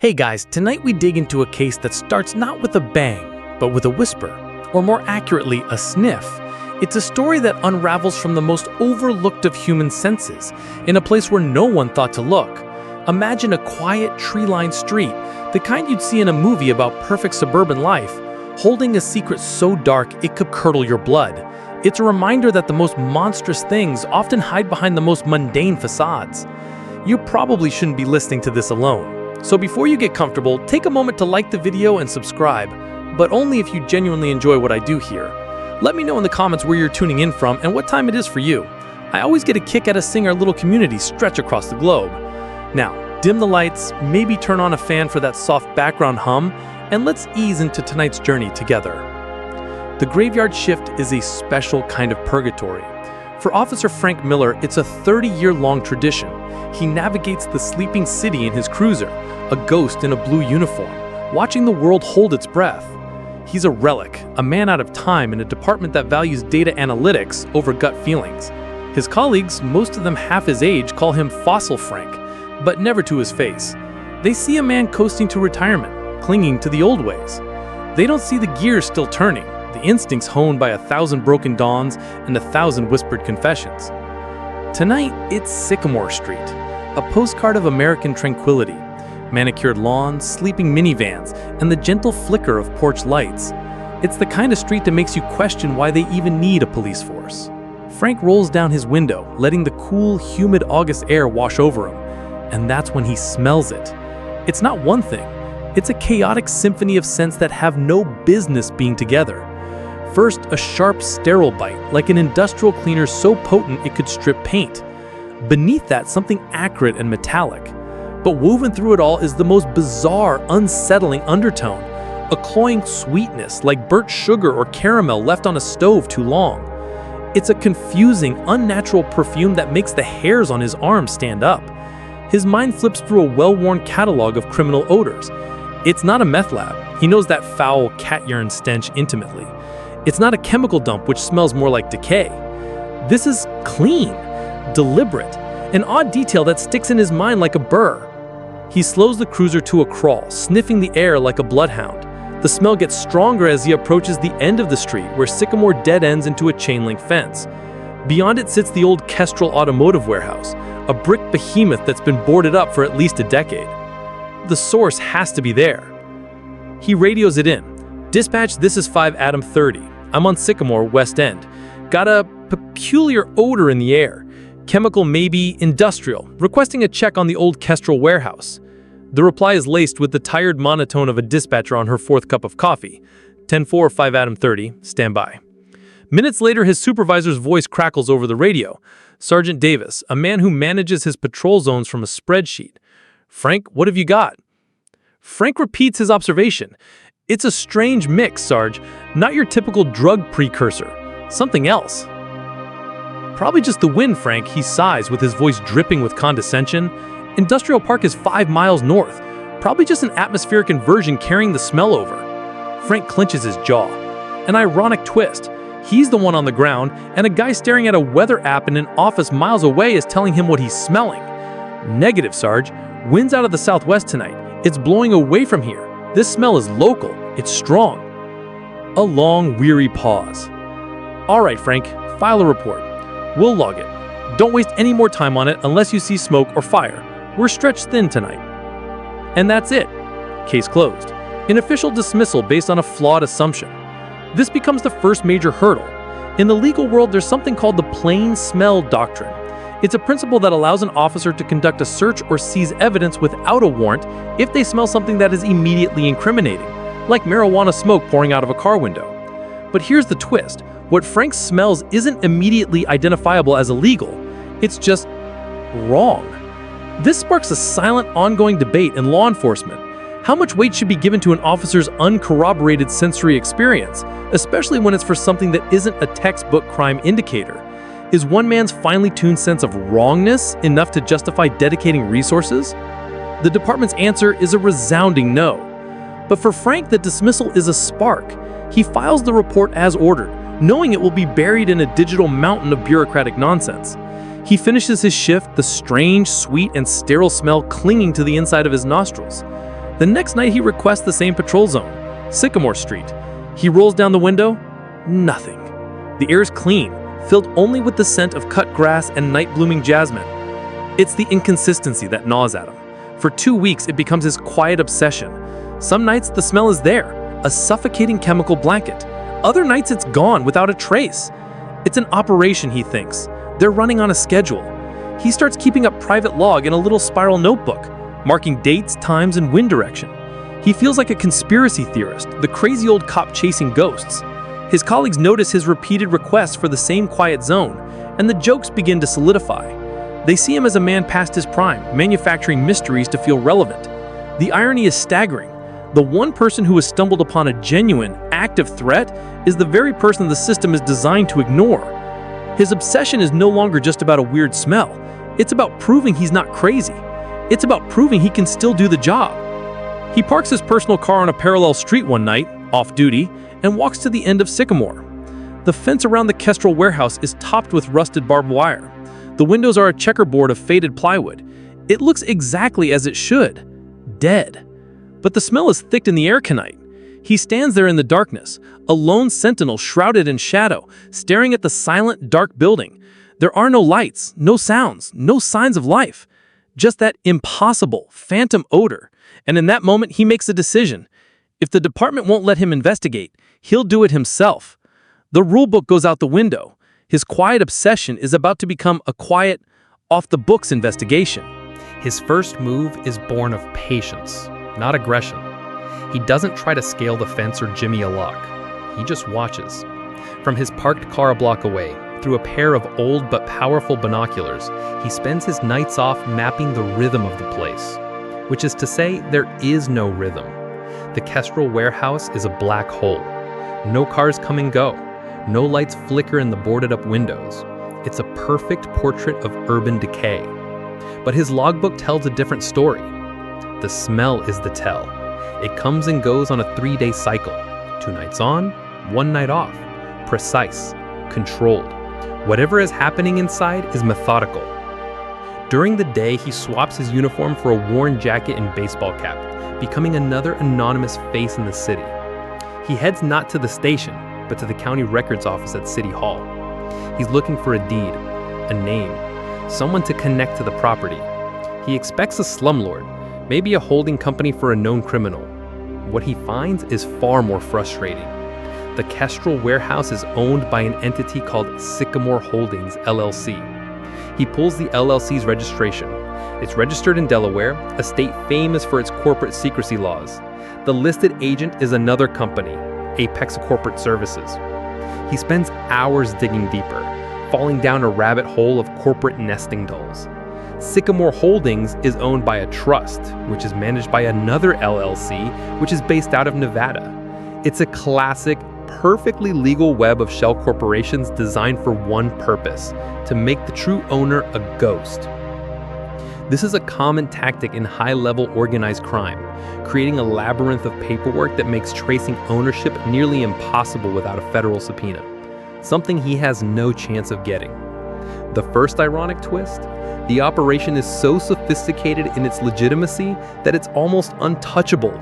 Hey guys, tonight we dig into a case that starts not with a bang, but with a whisper, or more accurately, a sniff. It's a story that unravels from the most overlooked of human senses, in a place where no one thought to look. Imagine a quiet, tree-lined street, the kind you'd see in a movie about perfect suburban life, holding a secret so dark it could curdle your blood. It's a reminder that the most monstrous things often hide behind the most mundane facades. You probably shouldn't be listening to this alone. So before you get comfortable, take a moment to like the video and subscribe, but only if you genuinely enjoy what I do here. Let me know in the comments where you're tuning in from and what time it is for you. I always get a kick out of seeing our little community stretch across the globe. Now, dim the lights, maybe turn on a fan for that soft background hum, and let's ease into tonight's journey together. The graveyard shift is a special kind of purgatory. For Officer Frank Miller, it's a 30-year-long tradition. He navigates the sleeping city in his cruiser, a ghost in a blue uniform, watching the world hold its breath. He's a relic, a man out of time in a department that values data analytics over gut feelings. His colleagues, most of them half his age, call him Fossil Frank, but never to his face. They see a man coasting to retirement, clinging to the old ways. They don't see the gears still turning, the instincts honed by 1,000 broken dawns and 1,000 whispered confessions. Tonight, it's Sycamore Street, a postcard of American tranquility. Manicured lawns, sleeping minivans, and the gentle flicker of porch lights. It's the kind of street that makes you question why they even need a police force. Frank rolls down his window, letting the cool, humid August air wash over him. And that's when he smells it. It's not one thing. It's a chaotic symphony of scents that have no business being together. First, a sharp, sterile bite, like an industrial cleaner so potent it could strip paint. Beneath that, something acrid and metallic. But woven through it all is the most bizarre, unsettling undertone. A cloying sweetness, like burnt sugar or caramel left on a stove too long. It's a confusing, unnatural perfume that makes the hairs on his arms stand up. His mind flips through a well-worn catalog of criminal odors. It's not a meth lab. He knows that foul cat urine stench intimately. It's not a chemical dump which smells more like decay. This is clean, deliberate, an odd detail that sticks in his mind like a burr. He slows the cruiser to a crawl, sniffing the air like a bloodhound. The smell gets stronger as he approaches the end of the street where Sycamore dead ends into a chain-link fence. Beyond it sits the old Kestrel Automotive Warehouse, a brick behemoth that's been boarded up for at least a decade. The source has to be there. He radios it in. "Dispatch, this is 5 Adam 30. I'm on Sycamore, West End. Got a peculiar odor in the air. Chemical, maybe industrial. Requesting a check on the old Kestrel warehouse." The reply is laced with the tired monotone of a dispatcher on her 4th cup of coffee. 10-4, 5 Adam 30. Stand by. Minutes later, his supervisor's voice crackles over the radio. Sergeant Davis, a man who manages his patrol zones from a spreadsheet. "Frank, what have you got?" Frank repeats his observation. "It's a strange mix, Sarge. Not your typical drug precursor. Something else." "Probably just the wind, Frank," he sighs with his voice dripping with condescension. "Industrial Park is 5 miles north. Probably just an atmospheric inversion carrying the smell over." Frank clenches his jaw. An ironic twist. He's the one on the ground, and a guy staring at a weather app in an office miles away is telling him what he's smelling. "Negative, Sarge. Wind's out of the southwest tonight. It's blowing away from here. This smell is local. It's strong." A long, weary pause. "All right, Frank, file a report. We'll log it. Don't waste any more time on it unless you see smoke or fire. We're stretched thin tonight." And that's it. Case closed. An official dismissal based on a flawed assumption. This becomes the first major hurdle. In the legal world, there's something called the plain smell doctrine. It's a principle that allows an officer to conduct a search or seize evidence without a warrant if they smell something that is immediately incriminating, like marijuana smoke pouring out of a car window. But here's the twist. What Frank smells isn't immediately identifiable as illegal. It's just wrong. This sparks a silent, ongoing debate in law enforcement. How much weight should be given to an officer's uncorroborated sensory experience, especially when it's for something that isn't a textbook crime indicator? Is one man's finely tuned sense of wrongness enough to justify dedicating resources? The department's answer is a resounding no. But for Frank, the dismissal is a spark. He files the report as ordered, knowing it will be buried in a digital mountain of bureaucratic nonsense. He finishes his shift, the strange, sweet, and sterile smell clinging to the inside of his nostrils. The next night he requests the same patrol zone, Sycamore Street. He rolls down the window, nothing. The air is clean, filled only with the scent of cut grass and night-blooming jasmine. It's the inconsistency that gnaws at him. For 2 weeks, it becomes his quiet obsession. Some nights, the smell is there, a suffocating chemical blanket. Other nights, it's gone without a trace. It's an operation, he thinks. They're running on a schedule. He starts keeping a private log in a little spiral notebook, marking dates, times, and wind direction. He feels like a conspiracy theorist, the crazy old cop chasing ghosts. His colleagues notice his repeated requests for the same quiet zone, and the jokes begin to solidify. They see him as a man past his prime, manufacturing mysteries to feel relevant. The irony is staggering. The one person who has stumbled upon a genuine, active threat is the very person the system is designed to ignore. His obsession is no longer just about a weird smell. It's about proving he's not crazy. It's about proving he can still do the job. He parks his personal car on a parallel street one night, off duty, and walks to the end of Sycamore. The fence around the Kestrel warehouse is topped with rusted barbed wire. The windows are a checkerboard of faded plywood. It looks exactly as it should. Dead. But the smell is thick in the air tonight. He stands there in the darkness, a lone sentinel shrouded in shadow, staring at the silent, dark building. There are no lights, no sounds, no signs of life. Just that impossible, phantom odor. And in that moment, he makes a decision. If the department won't let him investigate, he'll do it himself. The rulebook goes out the window. His quiet obsession is about to become a quiet, off-the-books investigation. His first move is born of patience, not aggression. He doesn't try to scale the fence or jimmy a lock. He just watches. From his parked car a block away, through a pair of old but powerful binoculars, he spends his nights off mapping the rhythm of the place. Which is to say, there is no rhythm. The Kestrel warehouse is a black hole. No cars come and go. No lights flicker in the boarded-up windows. It's a perfect portrait of urban decay. But his logbook tells a different story. The smell is the tell. It comes and goes on a 3-day cycle. 2 nights on, 1 night off. Precise, controlled. Whatever is happening inside is methodical. During the day, he swaps his uniform for a worn jacket and baseball cap, becoming another anonymous face in the city. He heads not to the station, but to the county records office at City Hall. He's looking for a deed, a name, someone to connect to the property. He expects a slumlord, maybe a holding company for a known criminal. What he finds is far more frustrating. The Kestrel warehouse is owned by an entity called Sycamore Holdings, LLC. He pulls the LLC's registration. It's registered in Delaware, a state famous for its corporate secrecy laws. The listed agent is another company, Apex Corporate Services. He spends hours digging deeper, falling down a rabbit hole of corporate nesting dolls. Sycamore Holdings is owned by a trust, which is managed by another LLC, which is based out of Nevada. It's a classic, perfectly legal web of shell corporations designed for one purpose: to make the true owner a ghost. This is a common tactic in high-level organized crime, creating a labyrinth of paperwork that makes tracing ownership nearly impossible without a federal subpoena, something he has no chance of getting. The first ironic twist? The operation is so sophisticated in its legitimacy that it's almost untouchable.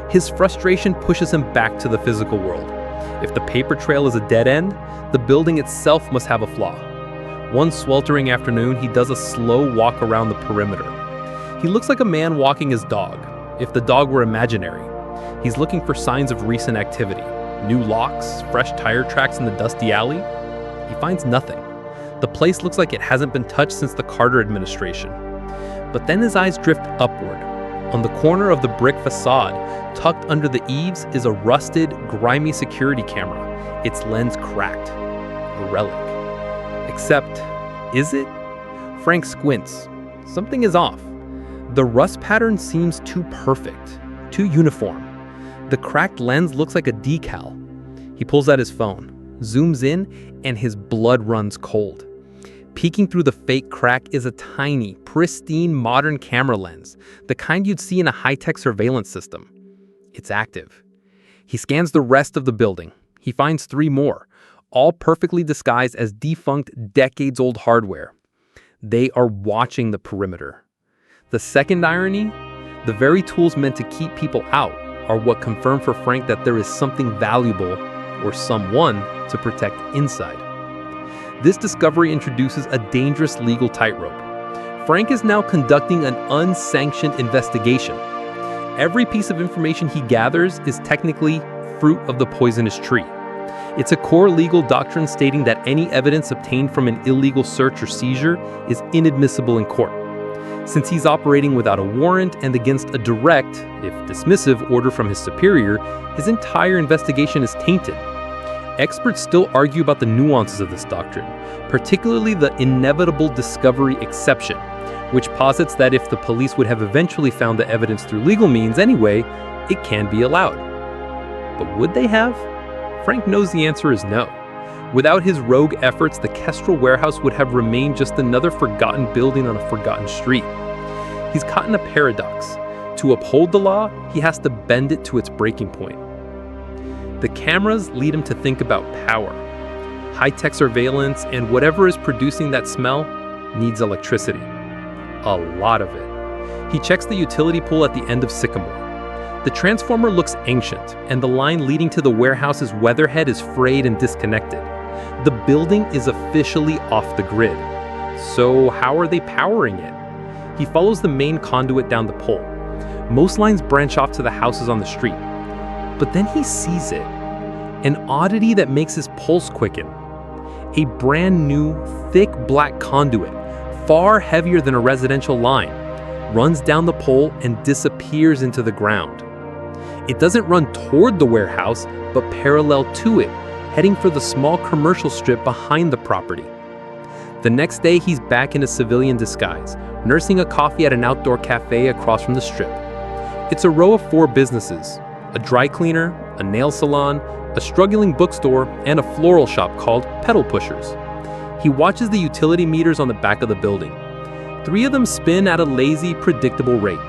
His frustration pushes him back to the physical world. If the paper trail is a dead end, the building itself must have a flaw. One sweltering afternoon, he does a slow walk around the perimeter. He looks like a man walking his dog, if the dog were imaginary. He's looking for signs of recent activity. New locks, fresh tire tracks in the dusty alley. He finds nothing. The place looks like it hasn't been touched since the Carter administration. But then his eyes drift upward. On the corner of the brick facade, tucked under the eaves, is a rusted, grimy security camera, its lens cracked. A relic. Except, is it? Frank squints. Something is off. The rust pattern seems too perfect, too uniform. The cracked lens looks like a decal. He pulls out his phone, zooms in, and his blood runs cold. Peeking through the fake crack is a tiny, pristine, modern camera lens, the kind you'd see in a high-tech surveillance system. It's active. He scans the rest of the building. He finds 3 more, all perfectly disguised as defunct, decades-old hardware. They are watching the perimeter. The second irony? The very tools meant to keep people out are what confirm for Frank that there is something valuable, or someone, to protect inside. This discovery introduces a dangerous legal tightrope. Frank is now conducting an unsanctioned investigation. Every piece of information he gathers is technically fruit of the poisonous tree. It's a core legal doctrine stating that any evidence obtained from an illegal search or seizure is inadmissible in court. Since he's operating without a warrant and against a direct, if dismissive, order from his superior, his entire investigation is tainted. Experts still argue about the nuances of this doctrine, particularly the inevitable discovery exception, which posits that if the police would have eventually found the evidence through legal means anyway, it can be allowed. But would they have? Frank knows the answer is no. Without his rogue efforts, the Kestrel warehouse would have remained just another forgotten building on a forgotten street. He's caught in a paradox. To uphold the law, he has to bend it to its breaking point. The cameras lead him to think about power. High-tech surveillance and whatever is producing that smell needs electricity. A lot of it. He checks the utility pole at the end of Sycamore. The transformer looks ancient, and the line leading to the warehouse's weatherhead is frayed and disconnected. The building is officially off the grid. So how are they powering it? He follows the main conduit down the pole. Most lines branch off to the houses on the street. But then he sees it. An oddity that makes his pulse quicken. A brand new, thick black conduit, far heavier than a residential line, runs down the pole and disappears into the ground. It doesn't run toward the warehouse, but parallel to it, heading for the small commercial strip behind the property. The next day, he's back in a civilian disguise, nursing a coffee at an outdoor cafe across from the strip. It's a row of 4 businesses: a dry cleaner, a nail salon, a struggling bookstore, and a floral shop called Pedal Pushers. He watches the utility meters on the back of the building. 3 of them spin at a lazy, predictable rate.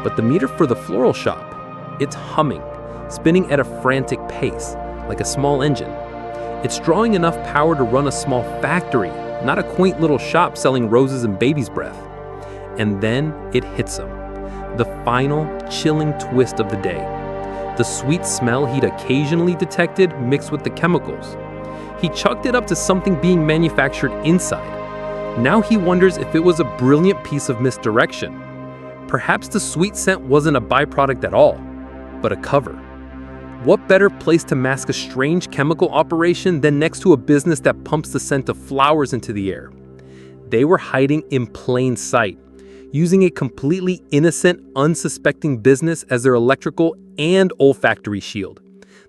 But the meter for the floral shop, it's humming, spinning at a frantic pace, like a small engine. It's drawing enough power to run a small factory, not a quaint little shop selling roses and baby's breath. And then it hits him. The final, chilling twist of the day. The sweet smell he'd occasionally detected mixed with the chemicals. He chucked it up to something being manufactured inside. Now he wonders if it was a brilliant piece of misdirection. Perhaps the sweet scent wasn't a byproduct at all, but a cover. What better place to mask a strange chemical operation than next to a business that pumps the scent of flowers into the air? They were hiding in plain sight, using a completely innocent, unsuspecting business as their electrical and olfactory shield.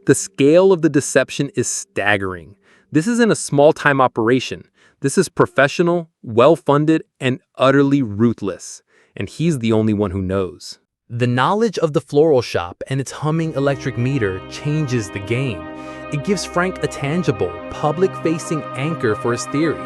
The scale of the deception is staggering. This isn't a small-time operation. This is professional, well-funded, and utterly ruthless. And he's the only one who knows. The knowledge of the floral shop and its humming electric meter changes the game. It gives Frank a tangible, public-facing anchor for his theory.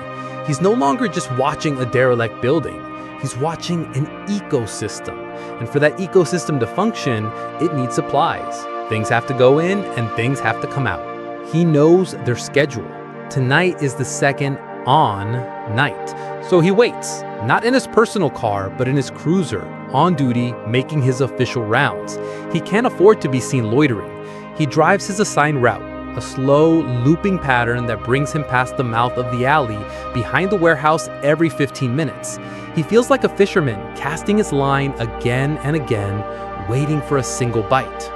He's no longer just watching a derelict building. He's watching an ecosystem. And for that ecosystem to function, it needs supplies. Things have to go in and things have to come out. He knows their schedule. Tonight is the second on night. So he waits, not in his personal car, but in his cruiser, on duty, making his official rounds. He can't afford to be seen loitering. He drives his assigned route, a slow, looping pattern that brings him past the mouth of the alley behind the warehouse every 15 minutes. He feels like a fisherman casting his line again and again, waiting for a single bite.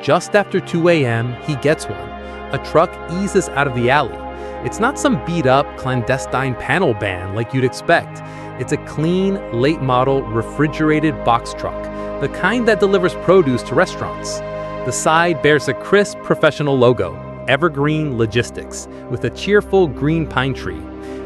Just after 2 a.m., he gets one. A truck eases out of the alley. It's not some beat-up, clandestine panel van like you'd expect. It's a clean, late-model, refrigerated box truck, the kind that delivers produce to restaurants. The side bears a crisp, professional logo, Evergreen Logistics, with a cheerful green pine tree.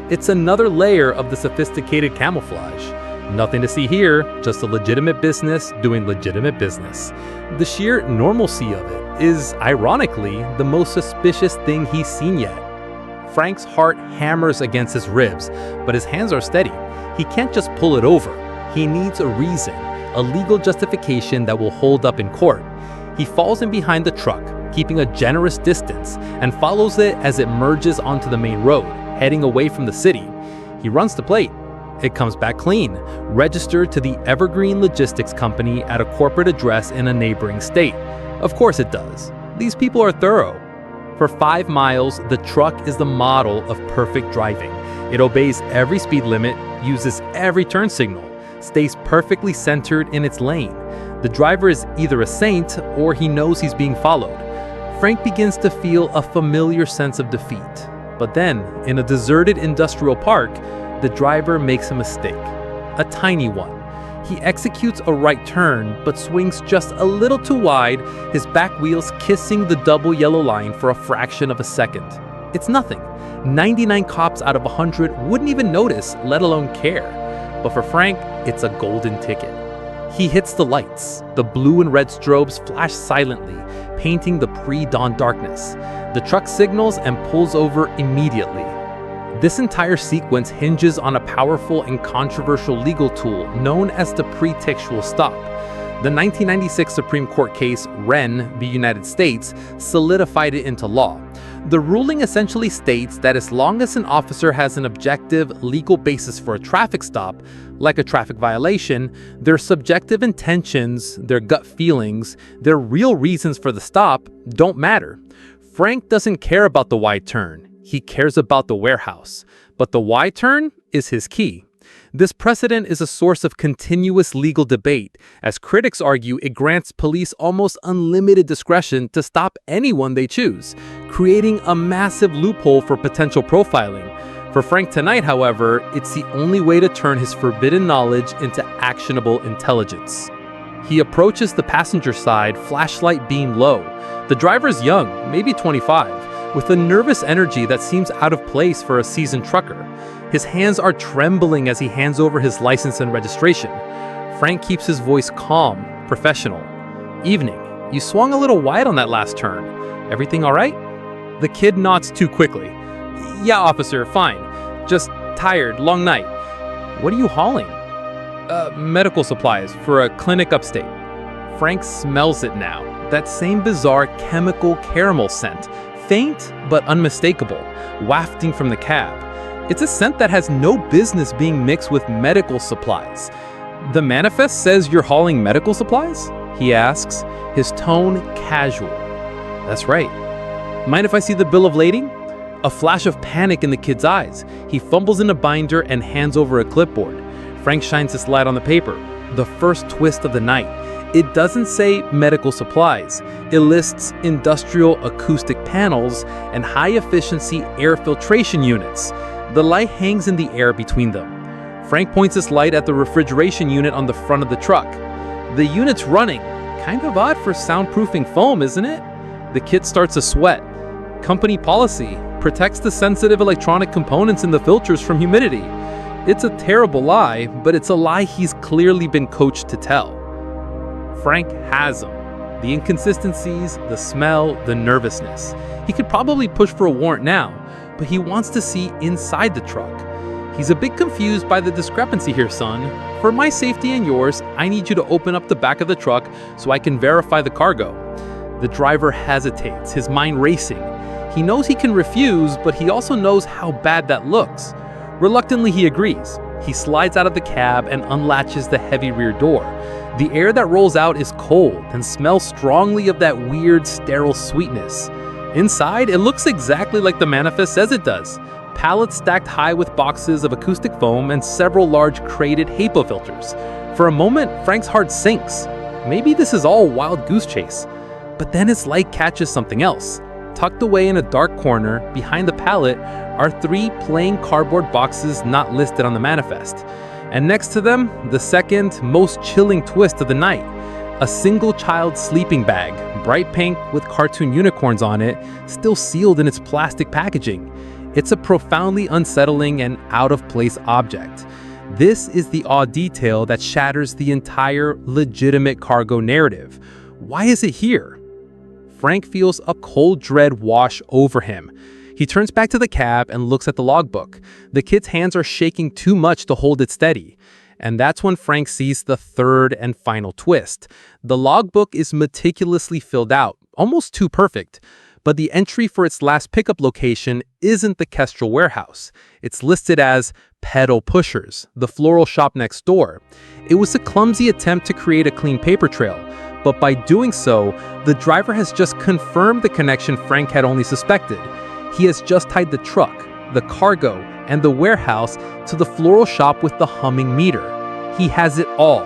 It's another layer of the sophisticated camouflage. Nothing to see here, just a legitimate business doing legitimate business. The sheer normalcy of it is, ironically, the most suspicious thing he's seen yet. Frank's heart hammers against his ribs, but his hands are steady. He can't just pull it over. He needs a reason, a legal justification that will hold up in court. He falls in behind the truck, keeping a generous distance, and follows it as it merges onto the main road, heading away from the city. He runs the plate, It comes back clean, registered to the Evergreen Logistics Company at a corporate address in a neighboring state. Of course it does. These people are thorough. For 5 miles, the truck is the model of perfect driving. It obeys every speed limit, uses every turn signal, stays perfectly centered in its lane. The driver is either a saint or he knows he's being followed. Frank begins to feel a familiar sense of defeat. But then, in a deserted industrial park, the driver makes a mistake. A tiny one. He executes a right turn, but swings just a little too wide, his back wheels kissing the double yellow line for a fraction of a second. It's nothing. 99 cops out of 100 wouldn't even notice, let alone care. But for Frank, it's a golden ticket. He hits the lights. The blue and red strobes flash silently, painting the pre-dawn darkness. The truck signals and pulls over immediately. This entire sequence hinges on a powerful and controversial legal tool known as the pretextual stop. The 1996 Supreme Court case, Wren v. United States, solidified it into law. The ruling essentially states that as long as an officer has an objective legal basis for a traffic stop, like a traffic violation, their subjective intentions, their gut feelings, their real reasons for the stop don't matter. Frank doesn't care about the wide turn. He cares about the warehouse. But the wide turn is his key. This precedent is a source of continuous legal debate. As critics argue, it grants police almost unlimited discretion to stop anyone they choose, creating a massive loophole for potential profiling. For Frank tonight, however, it's the only way to turn his forbidden knowledge into actionable intelligence. He approaches the passenger side, flashlight beam low. The driver's young, maybe 25, with a nervous energy that seems out of place for a seasoned trucker. His hands are trembling as he hands over his license and registration. Frank keeps his voice calm, professional. "Evening. You swung a little wide on that last turn. Everything all right?" The kid nods too quickly. "Yeah, officer, fine. Just tired, long night." "What are you hauling?" Medical supplies for a clinic upstate." Frank smells it now. That same bizarre chemical caramel scent, faint but unmistakable, wafting from the cab. It's a scent that has no business being mixed with medical supplies. "The manifest says you're hauling medical supplies?" he asks, his tone casual. "That's right. Mind if I see the bill of lading?" A flash of panic in the kid's eyes. He fumbles in a binder and hands over a clipboard. Frank shines his light on the paper. The first twist of the night. It doesn't say medical supplies. It lists industrial acoustic panels and high-efficiency air filtration units. The light hangs in the air between them. Frank points his light at the refrigeration unit on the front of the truck. The unit's running. Kind of odd for soundproofing foam, isn't it? The kid starts to sweat. Company policy protects the sensitive electronic components in the filters from humidity. It's a terrible lie, but it's a lie he's clearly been coached to tell. Frank has them. The inconsistencies, the smell, the nervousness. He could probably push for a warrant now, but he wants to see inside the truck. He's a bit confused by the discrepancy here, son. For my safety and yours, I need you to open up the back of the truck so I can verify the cargo. The driver hesitates, his mind racing. He knows he can refuse, but he also knows how bad that looks. Reluctantly, he agrees. He slides out of the cab and unlatches the heavy rear door. The air that rolls out is cold and smells strongly of that weird, sterile sweetness. Inside, it looks exactly like the manifest says it does. Pallets stacked high with boxes of acoustic foam and several large crated HEPA filters. For a moment, Frank's heart sinks. Maybe this is all wild goose chase. But then his light catches something else. Tucked away in a dark corner, behind the pallet, are 3 plain cardboard boxes not listed on the manifest. And next to them, the second, most chilling twist of the night. A single child sleeping bag, bright pink with cartoon unicorns on it, still sealed in its plastic packaging. It's a profoundly unsettling and out-of-place object. This is the odd detail that shatters the entire legitimate cargo narrative. Why is it here? Frank feels a cold dread wash over him. He turns back to the cab and looks at the logbook. The kid's hands are shaking too much to hold it steady. And that's when Frank sees the third and final twist. The logbook is meticulously filled out, almost too perfect. But the entry for its last pickup location isn't the Kestrel warehouse. It's listed as Pedal Pushers, the floral shop next door. It was a clumsy attempt to create a clean paper trail, but by doing so, the driver has just confirmed the connection Frank had only suspected. He has just tied the truck, the cargo, and the warehouse to the floral shop with the humming meter. He has it all.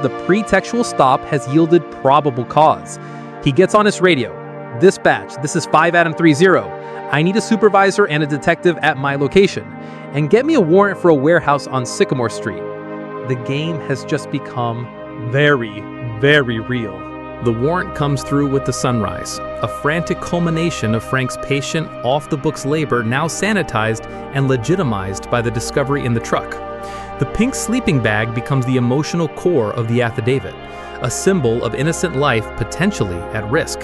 The pretextual stop has yielded probable cause. He gets on his radio. "Dispatch, this is 5 Adam 30. I need a supervisor and a detective at my location. And get me a warrant for a warehouse on Sycamore Street." The game has just become very, very real. The warrant comes through with the sunrise, a frantic culmination of Frank's patient, off-the-books labor now sanitized and legitimized by the discovery in the truck. The pink sleeping bag becomes the emotional core of the affidavit, a symbol of innocent life potentially at risk.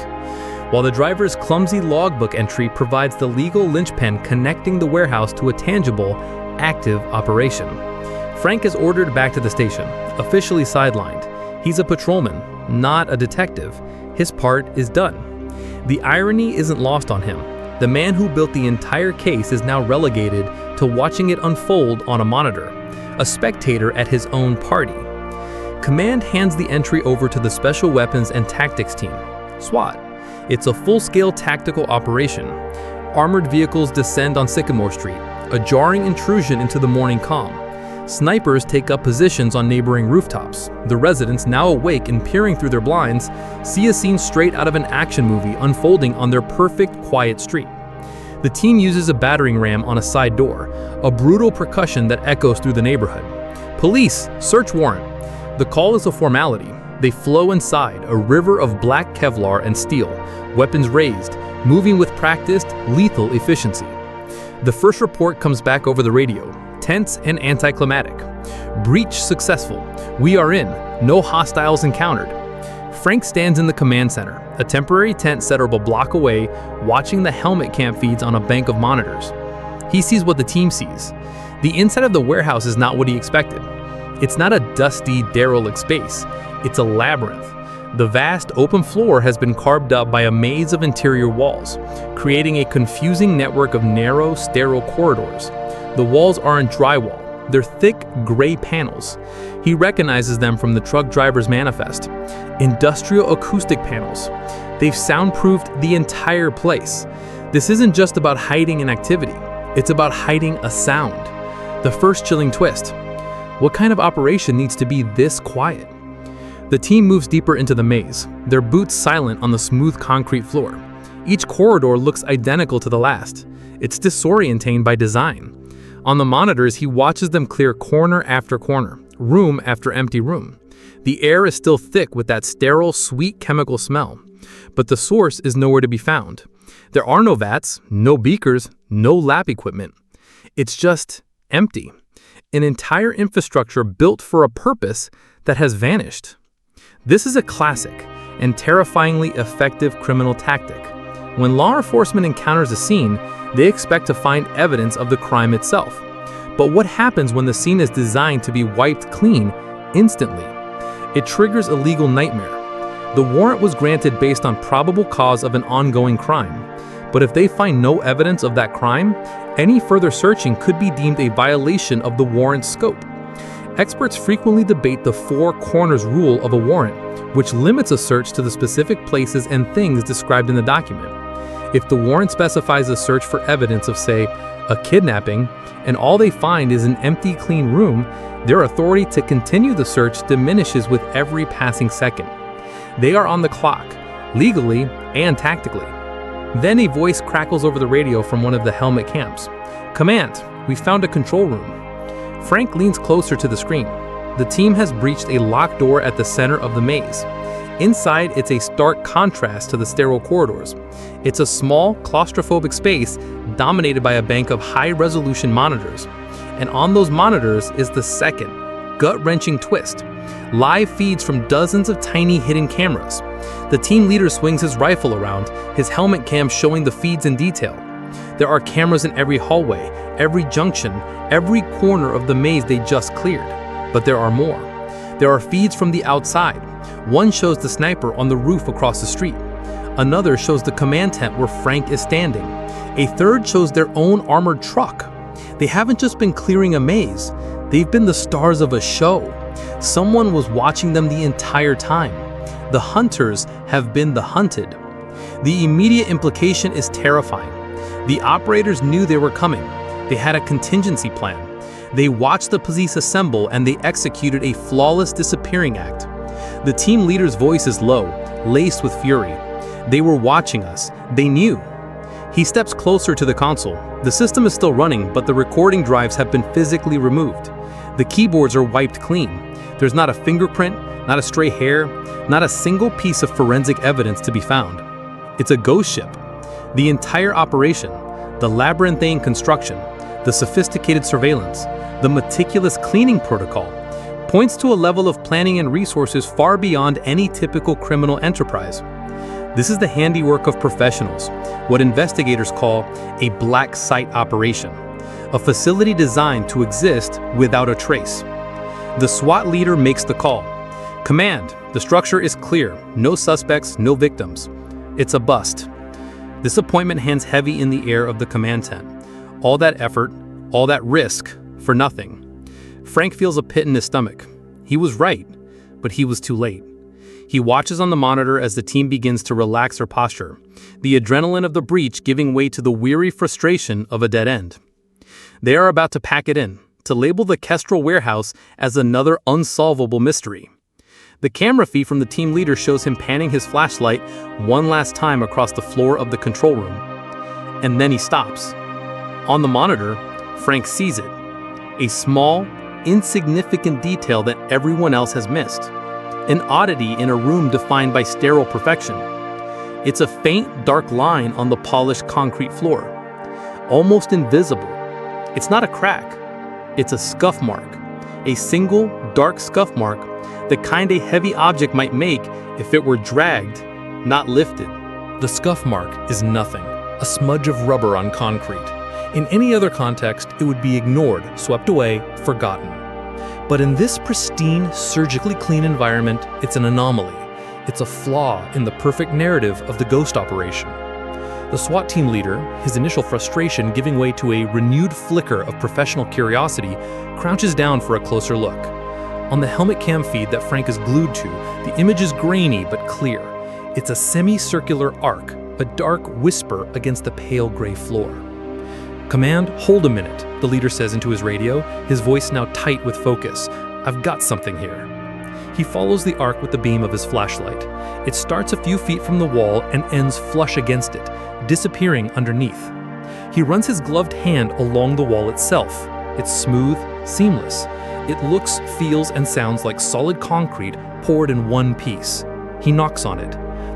While the driver's clumsy logbook entry provides the legal linchpin connecting the warehouse to a tangible, active operation. Frank is ordered back to the station, officially sidelined. He's a patrolman, not a detective. His part is done. The irony isn't lost on him. The man who built the entire case is now relegated to watching it unfold on a monitor, a spectator at his own party. Command hands the entry over to the Special Weapons and Tactics Team, SWAT. It's a full-scale tactical operation. Armored vehicles descend on Sycamore Street, a jarring intrusion into the morning calm. Snipers take up positions on neighboring rooftops. The residents, now awake and peering through their blinds, see a scene straight out of an action movie unfolding on their perfect, quiet street. The team uses a battering ram on a side door, a brutal percussion that echoes through the neighborhood. "Police, search warrant." The call is a formality. They flow inside, a river of black Kevlar and steel, weapons raised, moving with practiced, lethal efficiency. The first report comes back over the radio, tense and anticlimactic. "Breach successful. We are in. No hostiles encountered." Frank stands in the command center, a temporary tent set up a block away, watching the helmet cam feeds on a bank of monitors. He sees what the team sees. The inside of the warehouse is not what he expected. It's not a dusty, derelict space. It's a labyrinth. The vast open floor has been carved up by a maze of interior walls, creating a confusing network of narrow, sterile corridors. The walls aren't drywall. They're thick, gray panels. He recognizes them from the truck driver's manifest. Industrial acoustic panels. They've soundproofed the entire place. This isn't just about hiding an activity. It's about hiding a sound. The first chilling twist. What kind of operation needs to be this quiet? The team moves deeper into the maze, their boots silent on the smooth concrete floor. Each corridor looks identical to the last. It's disorienting by design. On the monitors, he watches them clear corner after corner, room after empty room. The air is still thick with that sterile, sweet chemical smell, but the source is nowhere to be found. There are no vats, no beakers, no lab equipment. It's just empty. An entire infrastructure built for a purpose that has vanished. This is a classic and terrifyingly effective criminal tactic. When law enforcement encounters a scene, they expect to find evidence of the crime itself. But what happens when the scene is designed to be wiped clean instantly? It triggers a legal nightmare. The warrant was granted based on probable cause of an ongoing crime. But if they find no evidence of that crime, any further searching could be deemed a violation of the warrant's scope. Experts frequently debate the four corners rule of a warrant, which limits a search to the specific places and things described in the document. If the warrant specifies a search for evidence of, say, a kidnapping, and all they find is an empty, clean room, their authority to continue the search diminishes with every passing second. They are on the clock, legally and tactically. Then a voice crackles over the radio from one of the helmet camps. "Command, we found a control room." Frank leans closer to the screen. The team has breached a locked door at the center of the maze. Inside, it's a stark contrast to the sterile corridors. It's a small, claustrophobic space dominated by a bank of high-resolution monitors. And on those monitors is the second, gut-wrenching twist. Live feeds from dozens of tiny hidden cameras. The team leader swings his rifle around, his helmet cam showing the feeds in detail. There are cameras in every hallway, every junction, every corner of the maze they just cleared. But there are more. There are feeds from the outside. One shows the sniper on the roof across the street. Another shows the command tent where Frank is standing. A third shows their own armored truck. They haven't just been clearing a maze, they've been the stars of a show. Someone was watching them the entire time. The hunters have been the hunted. The immediate implication is terrifying. The operators knew they were coming. They had a contingency plan. They watched the police assemble and they executed a flawless disappearing act. The team leader's voice is low, laced with fury. They were watching us. They knew. He steps closer to the console. The system is still running, but the recording drives have been physically removed. The keyboards are wiped clean. There's not a fingerprint, not a stray hair, not a single piece of forensic evidence to be found. It's a ghost ship. The entire operation, the labyrinthine construction, the sophisticated surveillance, the meticulous cleaning protocol, points to a level of planning and resources far beyond any typical criminal enterprise. This is the handiwork of professionals, what investigators call a black site operation, a facility designed to exist without a trace. The SWAT leader makes the call. Command, the structure is clear, no suspects, no victims. It's a bust. This appointment hangs heavy in the air of the command tent. All that effort, all that risk, for nothing. Frank feels a pit in his stomach. He was right, but he was too late. He watches on the monitor as the team begins to relax their posture, the adrenaline of the breach giving way to the weary frustration of a dead end. They are about to pack it in, to label the Kestrel warehouse as another unsolvable mystery. The camera feed from the team leader shows him panning his flashlight one last time across the floor of the control room. And then he stops. On the monitor, Frank sees it. A small, insignificant detail that everyone else has missed. An oddity in a room defined by sterile perfection. It's a faint, dark line on the polished concrete floor. Almost invisible. It's not a crack. It's a scuff mark. A single, dark scuff mark, the kind a heavy object might make if it were dragged, not lifted. The scuff mark is nothing. A smudge of rubber on concrete. In any other context, it would be ignored, swept away, forgotten. But in this pristine, surgically clean environment, it's an anomaly. It's a flaw in the perfect narrative of the ghost operation. The SWAT team leader, his initial frustration giving way to a renewed flicker of professional curiosity, crouches down for a closer look. On the helmet cam feed that Frank is glued to, the image is grainy but clear. It's a semicircular arc, a dark whisper against the pale gray floor. Command, hold a minute, the leader says into his radio, his voice now tight with focus. I've got something here. He follows the arc with the beam of his flashlight. It starts a few feet from the wall and ends flush against it, disappearing underneath. He runs his gloved hand along the wall itself. It's smooth, seamless. It looks, feels, and sounds like solid concrete poured in one piece. He knocks on it.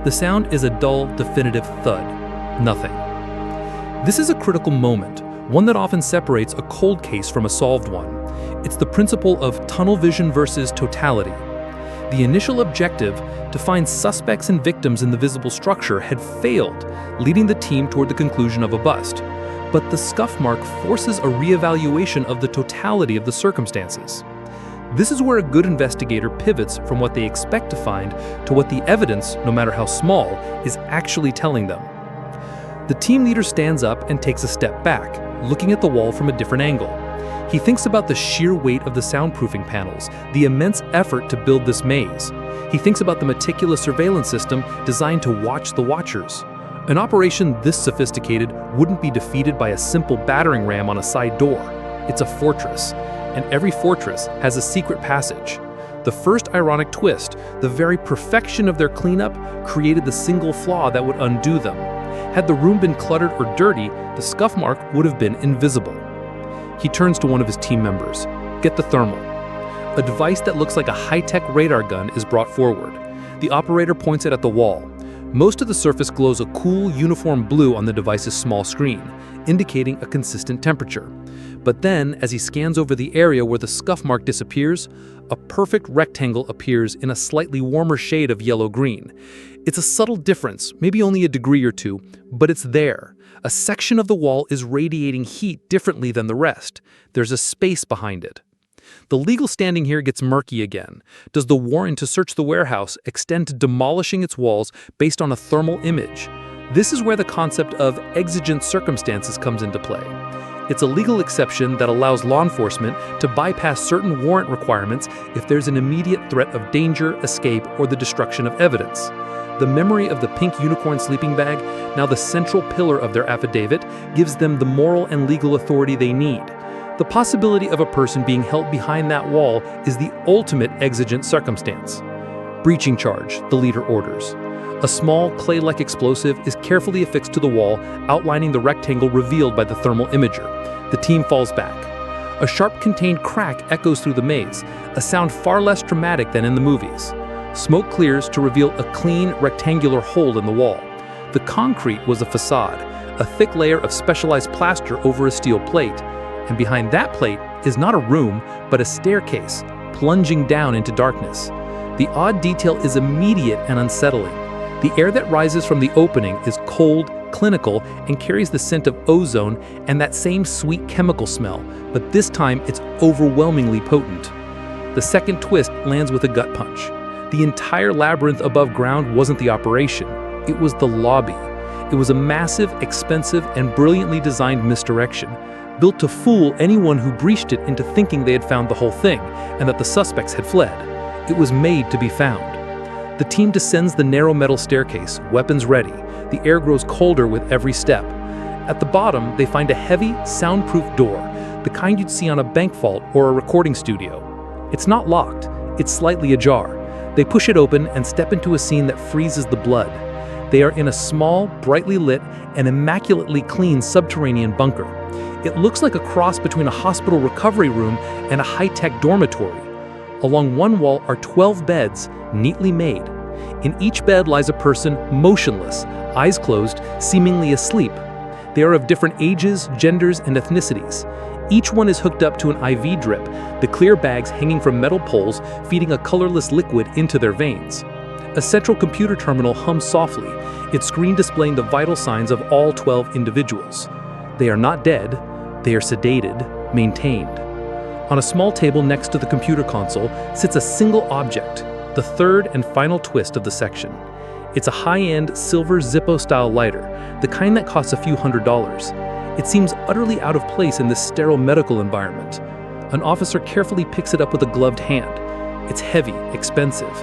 The sound is a dull, definitive thud. Nothing. This is a critical moment, one that often separates a cold case from a solved one. It's the principle of tunnel vision versus totality. The initial objective, to find suspects and victims in the visible structure, had failed, leading the team toward the conclusion of a bust. But the scuff mark forces a reevaluation of the totality of the circumstances. This is where a good investigator pivots from what they expect to find to what the evidence, no matter how small, is actually telling them. The team leader stands up and takes a step back, looking at the wall from a different angle. He thinks about the sheer weight of the soundproofing panels, the immense effort to build this maze. He thinks about the meticulous surveillance system designed to watch the watchers. An operation this sophisticated wouldn't be defeated by a simple battering ram on a side door. It's a fortress, and every fortress has a secret passage. The first ironic twist, the very perfection of their cleanup, created the single flaw that would undo them. Had the room been cluttered or dirty, the scuff mark would have been invisible. He turns to one of his team members. Get the thermal. A device that looks like a high-tech radar gun is brought forward. The operator points it at the wall. Most of the surface glows a cool, uniform blue on the device's small screen, indicating a consistent temperature. But then, as he scans over the area where the scuff mark disappears, a perfect rectangle appears in a slightly warmer shade of yellow-green. It's a subtle difference, maybe only a degree or two, but it's there. A section of the wall is radiating heat differently than the rest. There's a space behind it. The legal standing here gets murky again. Does the warrant to search the warehouse extend to demolishing its walls based on a thermal image? This is where the concept of exigent circumstances comes into play. It's a legal exception that allows law enforcement to bypass certain warrant requirements if there's an immediate threat of danger, escape, or the destruction of evidence. The memory of the pink unicorn sleeping bag, now the central pillar of their affidavit, gives them the moral and legal authority they need. The possibility of a person being held behind that wall is the ultimate exigent circumstance. Breaching charge, the leader orders. A small, clay-like explosive is carefully affixed to the wall, outlining the rectangle revealed by the thermal imager. The team falls back. A sharp contained crack echoes through the maze, a sound far less dramatic than in the movies. Smoke clears to reveal a clean, rectangular hole in the wall. The concrete was a facade, a thick layer of specialized plaster over a steel plate. And behind that plate is not a room, but a staircase, plunging down into darkness. The odd detail is immediate and unsettling. The air that rises from the opening is cold, clinical, and carries the scent of ozone and that same sweet chemical smell, but this time it's overwhelmingly potent. The second twist lands with a gut punch. The entire labyrinth above ground wasn't the operation, it was the lobby. It was a massive, expensive, and brilliantly designed misdirection, built to fool anyone who breached it into thinking they had found the whole thing and that the suspects had fled. It was made to be found. The team descends the narrow metal staircase, weapons ready. The air grows colder with every step. At the bottom, they find a heavy, soundproof door, the kind you'd see on a bank vault or a recording studio. It's not locked, it's slightly ajar. They push it open and step into a scene that freezes the blood. They are in a small, brightly lit, and immaculately clean subterranean bunker. It looks like a cross between a hospital recovery room and a high-tech dormitory. Along one wall are 12 beds, neatly made. In each bed lies a person motionless, eyes closed, seemingly asleep. They are of different ages, genders, and ethnicities. Each one is hooked up to an IV drip, the clear bags hanging from metal poles feeding a colorless liquid into their veins. A central computer terminal hums softly, its screen displaying the vital signs of all 12 individuals. They are not dead, they are sedated, maintained. On a small table next to the computer console sits a single object, the third and final twist of the section. It's a high-end silver Zippo-style lighter, the kind that costs a few $100s. It seems utterly out of place in this sterile medical environment. An officer carefully picks it up with a gloved hand. It's heavy, expensive,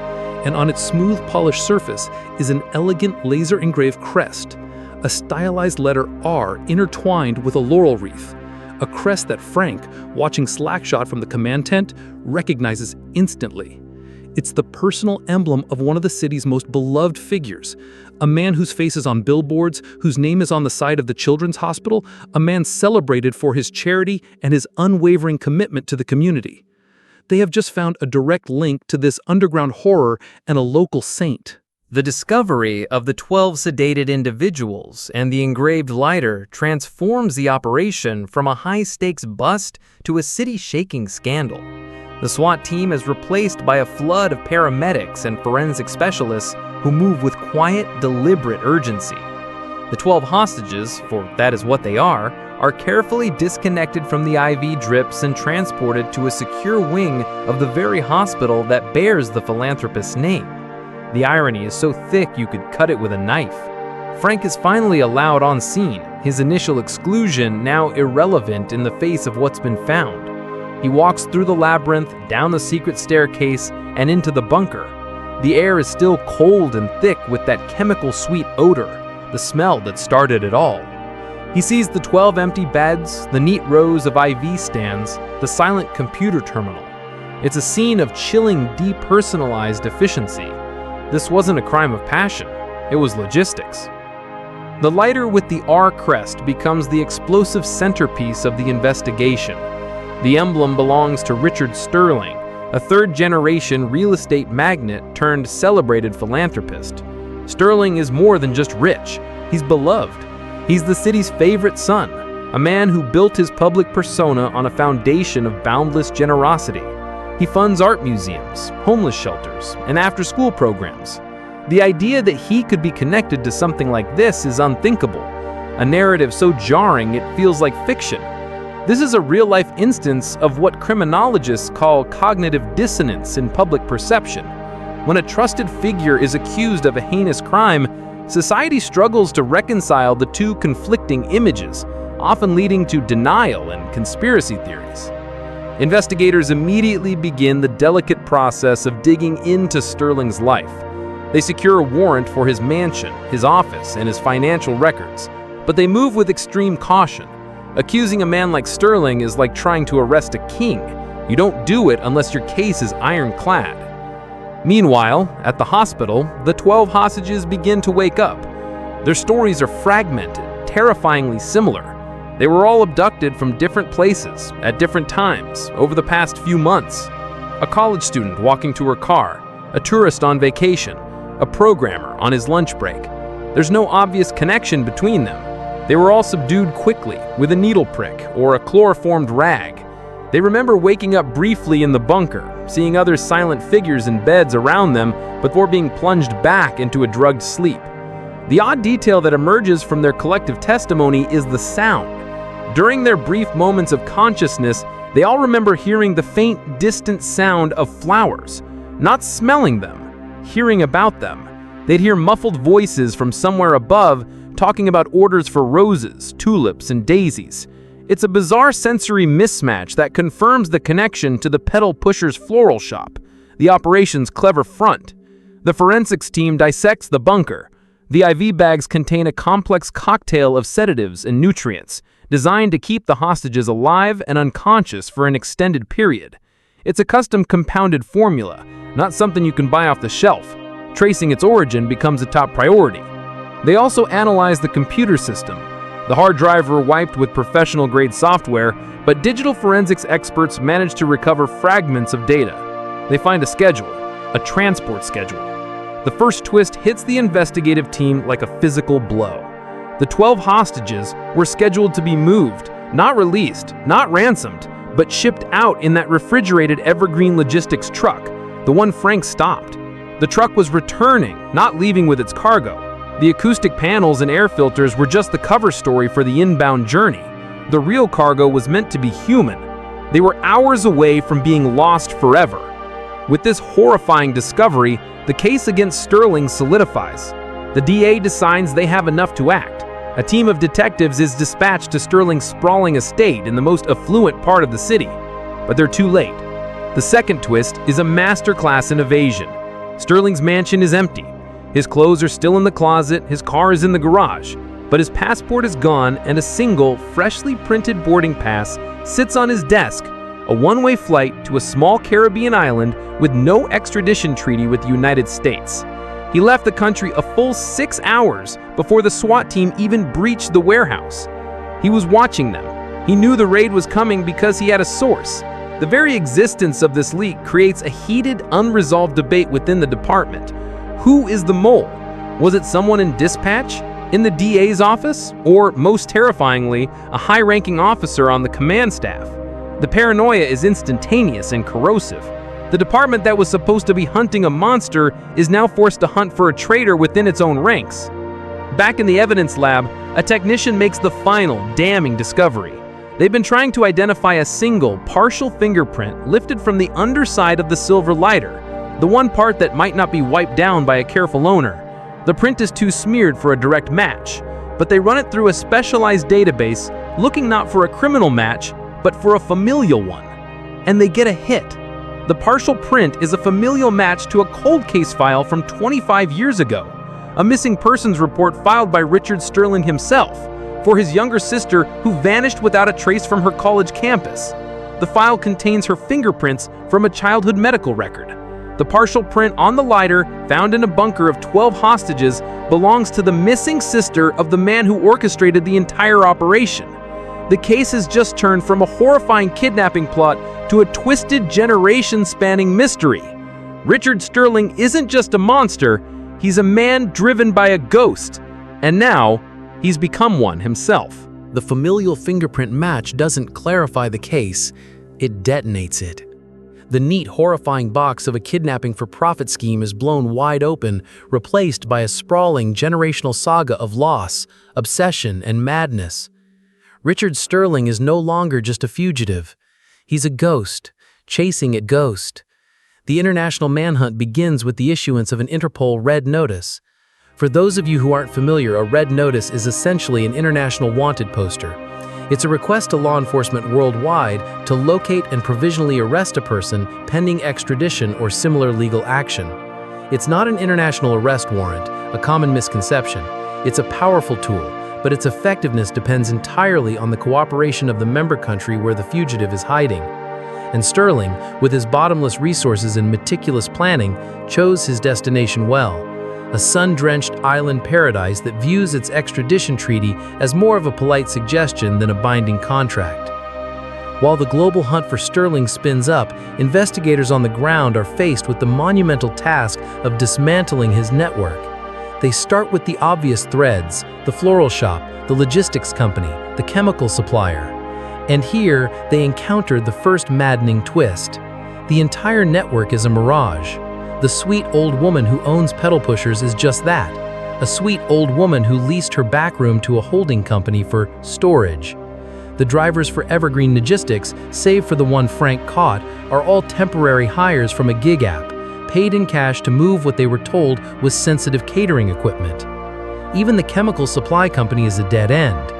and on its smooth, polished surface is an elegant laser-engraved crest, a stylized letter R intertwined with a laurel wreath. A crest that Frank, watching Slackshot from the command tent, recognizes instantly. It's the personal emblem of one of the city's most beloved figures, a man whose face is on billboards, whose name is on the side of the children's hospital, a man celebrated for his charity and his unwavering commitment to the community. They have just found a direct link to this underground horror and a local saint. The discovery of the 12 sedated individuals and the engraved lighter transforms the operation from a high-stakes bust to a city-shaking scandal. The SWAT team is replaced by a flood of paramedics and forensic specialists who move with quiet, deliberate urgency. The 12 hostages, for that is what they are carefully disconnected from the IV drips and transported to a secure wing of the very hospital that bears the philanthropist's name. The irony is so thick you could cut it with a knife. Frank is finally allowed on scene, his initial exclusion now irrelevant in the face of what's been found. He walks through the labyrinth, down the secret staircase, and into the bunker. The air is still cold and thick with that chemical sweet odor, the smell that started it all. He sees the 12 empty beds, the neat rows of IV stands, the silent computer terminal. It's a scene of chilling, depersonalized efficiency. This wasn't a crime of passion, it was logistics. The lighter with the R crest becomes the explosive centerpiece of the investigation. The emblem belongs to Richard Sterling, a third-generation real estate magnate turned celebrated philanthropist. Sterling is more than just rich, he's beloved. He's the city's favorite son, a man who built his public persona on a foundation of boundless generosity. He funds art museums, homeless shelters, and after-school programs. The idea that he could be connected to something like this is unthinkable, a narrative so jarring it feels like fiction. This is a real-life instance of what criminologists call cognitive dissonance in public perception. When a trusted figure is accused of a heinous crime, society struggles to reconcile the two conflicting images, often leading to denial and conspiracy theories. Investigators immediately begin the delicate process of digging into Sterling's life. They secure a warrant for his mansion, his office, and his financial records, but they move with extreme caution. Accusing a man like Sterling is like trying to arrest a king. You don't do it unless your case is ironclad. Meanwhile, at the hospital, the 12 hostages begin to wake up. Their stories are fragmented, terrifyingly similar. They were all abducted from different places, at different times, over the past few months. A college student walking to her car, a tourist on vacation, a programmer on his lunch break. There's no obvious connection between them. They were all subdued quickly, with a needle prick or a chloroformed rag. They remember waking up briefly in the bunker, seeing other silent figures in beds around them before being plunged back into a drugged sleep. The odd detail that emerges from their collective testimony is the sound. During their brief moments of consciousness, they all remember hearing the faint, distant sound of flowers, not smelling them, hearing about them. They'd hear muffled voices from somewhere above talking about orders for roses, tulips, and daisies. It's a bizarre sensory mismatch that confirms the connection to the pedal pusher's floral shop, the operation's clever front. The forensics team dissects the bunker. The IV bags contain a complex cocktail of sedatives and nutrients, designed to keep the hostages alive and unconscious for an extended period. It's a custom compounded formula, not something you can buy off the shelf. Tracing its origin becomes a top priority. They also analyze the computer system. The hard drive were wiped with professional-grade software, but digital forensics experts managed to recover fragments of data. They find a schedule, a transport schedule. The first twist hits the investigative team like a physical blow. The 12 hostages were scheduled to be moved, not released, not ransomed, but shipped out in that refrigerated Evergreen Logistics truck, the one Frank stopped. The truck was returning, not leaving with its cargo. The acoustic panels and air filters were just the cover story for the inbound journey. The real cargo was meant to be human. They were hours away from being lost forever. With this horrifying discovery, the case against Sterling solidifies. The DA decides they have enough to act. A team of detectives is dispatched to Sterling's sprawling estate in the most affluent part of the city. But they're too late. The second twist is a masterclass in evasion. Sterling's mansion is empty. His clothes are still in the closet, his car is in the garage, but his passport is gone and a single, freshly printed boarding pass sits on his desk, a one-way flight to a small Caribbean island with no extradition treaty with the United States. He left the country a full 6 hours before the SWAT team even breached the warehouse. He was watching them. He knew the raid was coming because he had a source. The very existence of this leak creates a heated, unresolved debate within the department. Who is the mole? Was it someone in dispatch, in the DA's office, or, most terrifyingly, a high-ranking officer on the command staff? The paranoia is instantaneous and corrosive. The department that was supposed to be hunting a monster is now forced to hunt for a traitor within its own ranks. Back in the evidence lab, a technician makes the final, damning discovery. They've been trying to identify a single, partial fingerprint lifted from the underside of the silver lighter, the one part that might not be wiped down by a careful owner. The print is too smeared for a direct match, but they run it through a specialized database, looking not for a criminal match, but for a familial one. And they get a hit. The partial print is a familial match to a cold case file from 25 years ago, a missing persons report filed by Richard Sterling himself for his younger sister who vanished without a trace from her college campus. The file contains her fingerprints from a childhood medical record. The partial print on the lighter, found in a bunker of 12 hostages, belongs to the missing sister of the man who orchestrated the entire operation. The case has just turned from a horrifying kidnapping plot to a twisted, generation-spanning mystery. Richard Sterling isn't just a monster, he's a man driven by a ghost. And now, he's become one himself. The familial fingerprint match doesn't clarify the case, it detonates it. The neat, horrifying box of a kidnapping for profit scheme is blown wide open, replaced by a sprawling generational saga of loss, obsession, and madness. Richard Sterling is no longer just a fugitive. He's a ghost, chasing a ghost. The international manhunt begins with the issuance of an Interpol Red Notice. For those of you who aren't familiar, a Red Notice is essentially an international wanted poster. It's a request to law enforcement worldwide to locate and provisionally arrest a person pending extradition or similar legal action. It's not an international arrest warrant, a common misconception. It's a powerful tool, but its effectiveness depends entirely on the cooperation of the member country where the fugitive is hiding. And Sterling, with his bottomless resources and meticulous planning, chose his destination well. A sun-drenched island paradise that views its extradition treaty as more of a polite suggestion than a binding contract. While the global hunt for Sterling spins up, investigators on the ground are faced with the monumental task of dismantling his network. They start with the obvious threads: the floral shop, the logistics company, the chemical supplier. And here, they encounter the first maddening twist. The entire network is a mirage. The sweet old woman who owns pedal pushers is just that, a sweet old woman who leased her back room to a holding company for storage. The drivers for Evergreen Logistics, save for the one Frank caught, are all temporary hires from a gig app, paid in cash to move what they were told was sensitive catering equipment. Even the chemical supply company is a dead end.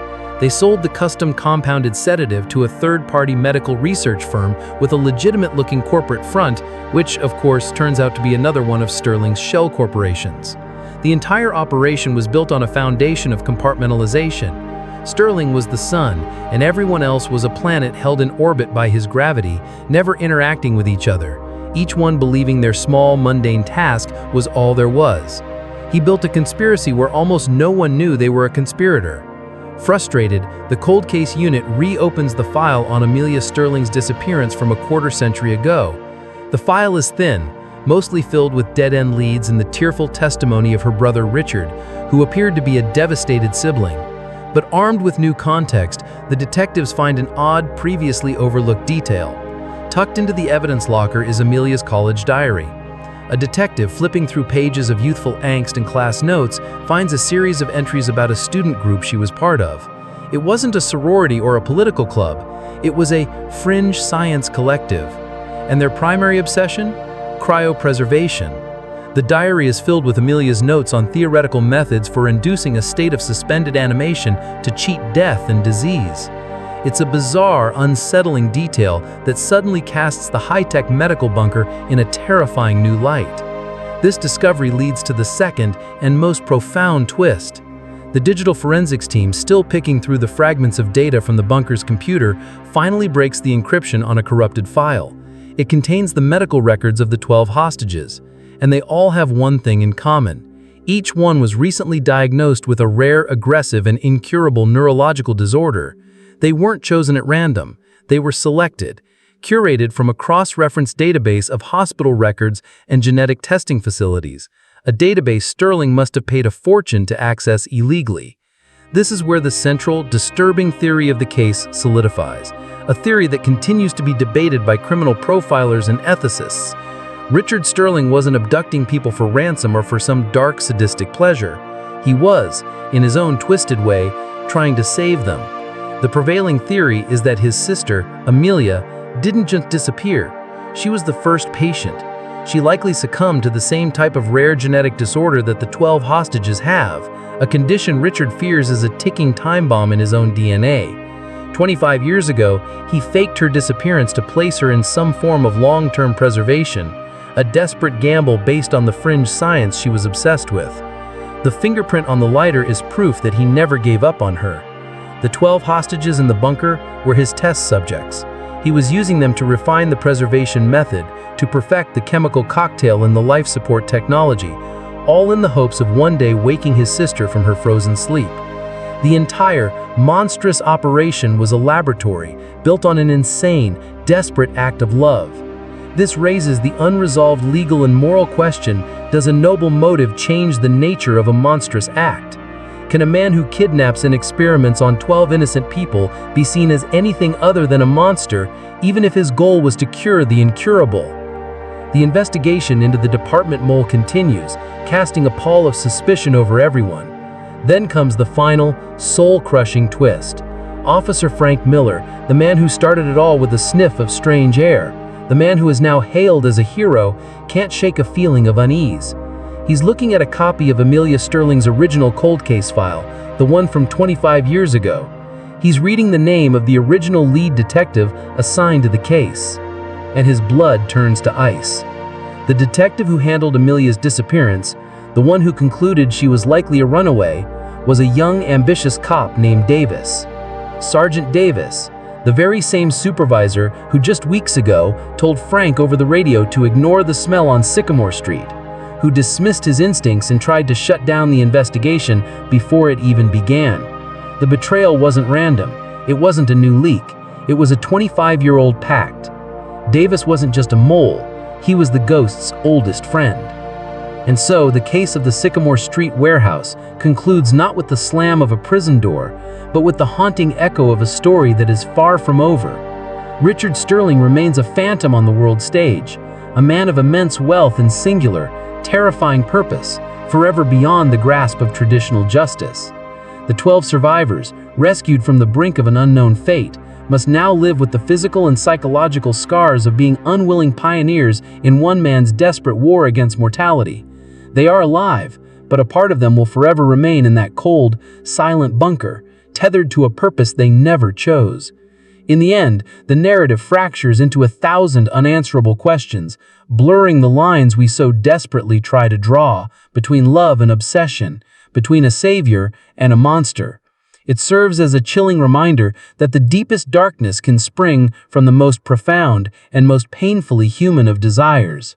They sold the custom compounded sedative to a third-party medical research firm with a legitimate-looking corporate front, which, of course, turns out to be another one of Sterling's shell corporations. The entire operation was built on a foundation of compartmentalization. Sterling was the sun, and everyone else was a planet held in orbit by his gravity, never interacting with each other, each one believing their small, mundane task was all there was. He built a conspiracy where almost no one knew they were a conspirator. Frustrated, the cold case unit reopens the file on Amelia Sterling's disappearance from a quarter-century ago. The file is thin, mostly filled with dead-end leads and the tearful testimony of her brother Richard, who appeared to be a devastated sibling. But armed with new context, the detectives find an odd, previously overlooked detail. Tucked into the evidence locker is Amelia's college diary. A detective flipping through pages of youthful angst and class notes finds a series of entries about a student group she was part of. It wasn't a sorority or a political club. It was a fringe science collective. And their primary obsession? Cryopreservation. The diary is filled with Amelia's notes on theoretical methods for inducing a state of suspended animation to cheat death and disease. It's a bizarre, unsettling detail that suddenly casts the high-tech medical bunker in a terrifying new light. This discovery leads to the second and most profound twist. The digital forensics team, still picking through the fragments of data from the bunker's computer, finally breaks the encryption on a corrupted file. It contains the medical records of the 12 hostages, and they all have one thing in common. Each one was recently diagnosed with a rare, aggressive, and incurable neurological disorder. They weren't chosen at random. They were selected, curated from a cross-reference database of hospital records and genetic testing facilities, a database Sterling must have paid a fortune to access illegally. This is where the central, disturbing theory of the case solidifies, a theory that continues to be debated by criminal profilers and ethicists. Richard Sterling wasn't abducting people for ransom or for some dark, sadistic pleasure. He was, in his own twisted way, trying to save them. The prevailing theory is that his sister, Amelia, didn't just disappear. She was the first patient. She likely succumbed to the same type of rare genetic disorder that the 12 hostages have, a condition Richard fears is a ticking time bomb in his own DNA. 25 years ago, he faked her disappearance to place her in some form of long-term preservation, a desperate gamble based on the fringe science she was obsessed with. The fingerprint on the lighter is proof that he never gave up on her. The 12 hostages in the bunker were his test subjects. He was using them to refine the preservation method, to perfect the chemical cocktail and the life support technology, all in the hopes of one day waking his sister from her frozen sleep. The entire, monstrous operation was a laboratory built on an insane, desperate act of love. This raises the unresolved legal and moral question: does a noble motive change the nature of a monstrous act? Can a man who kidnaps and experiments on 12 innocent people be seen as anything other than a monster, even if his goal was to cure the incurable? The investigation into the department mole continues, casting a pall of suspicion over everyone. Then comes the final, soul-crushing twist. Officer Frank Miller, the man who started it all with a sniff of strange air, the man who is now hailed as a hero, can't shake a feeling of unease. He's looking at a copy of Amelia Sterling's original cold case file, the one from 25 years ago. He's reading the name of the original lead detective assigned to the case, and his blood turns to ice. The detective who handled Amelia's disappearance, the one who concluded she was likely a runaway, was a young, ambitious cop named Davis. Sergeant Davis, the very same supervisor who just weeks ago told Frank over the radio to ignore the smell on Sycamore Street, who dismissed his instincts and tried to shut down the investigation before it even began. The betrayal wasn't random. It wasn't a new leak. It was a 25-year-old pact. Davis wasn't just a mole. He was the ghost's oldest friend. And so, the case of the Sycamore Street warehouse concludes not with the slam of a prison door, but with the haunting echo of a story that is far from over. Richard Sterling remains a phantom on the world stage, a man of immense wealth and singular, terrifying purpose, forever beyond the grasp of traditional justice. The 12 survivors, rescued from the brink of an unknown fate, must now live with the physical and psychological scars of being unwilling pioneers in one man's desperate war against mortality. They are alive, but a part of them will forever remain in that cold, silent bunker, tethered to a purpose they never chose. In the end, the narrative fractures into 1,000 unanswerable questions, blurring the lines we so desperately try to draw between love and obsession, between a savior and a monster. It serves as a chilling reminder that the deepest darkness can spring from the most profound and most painfully human of desires.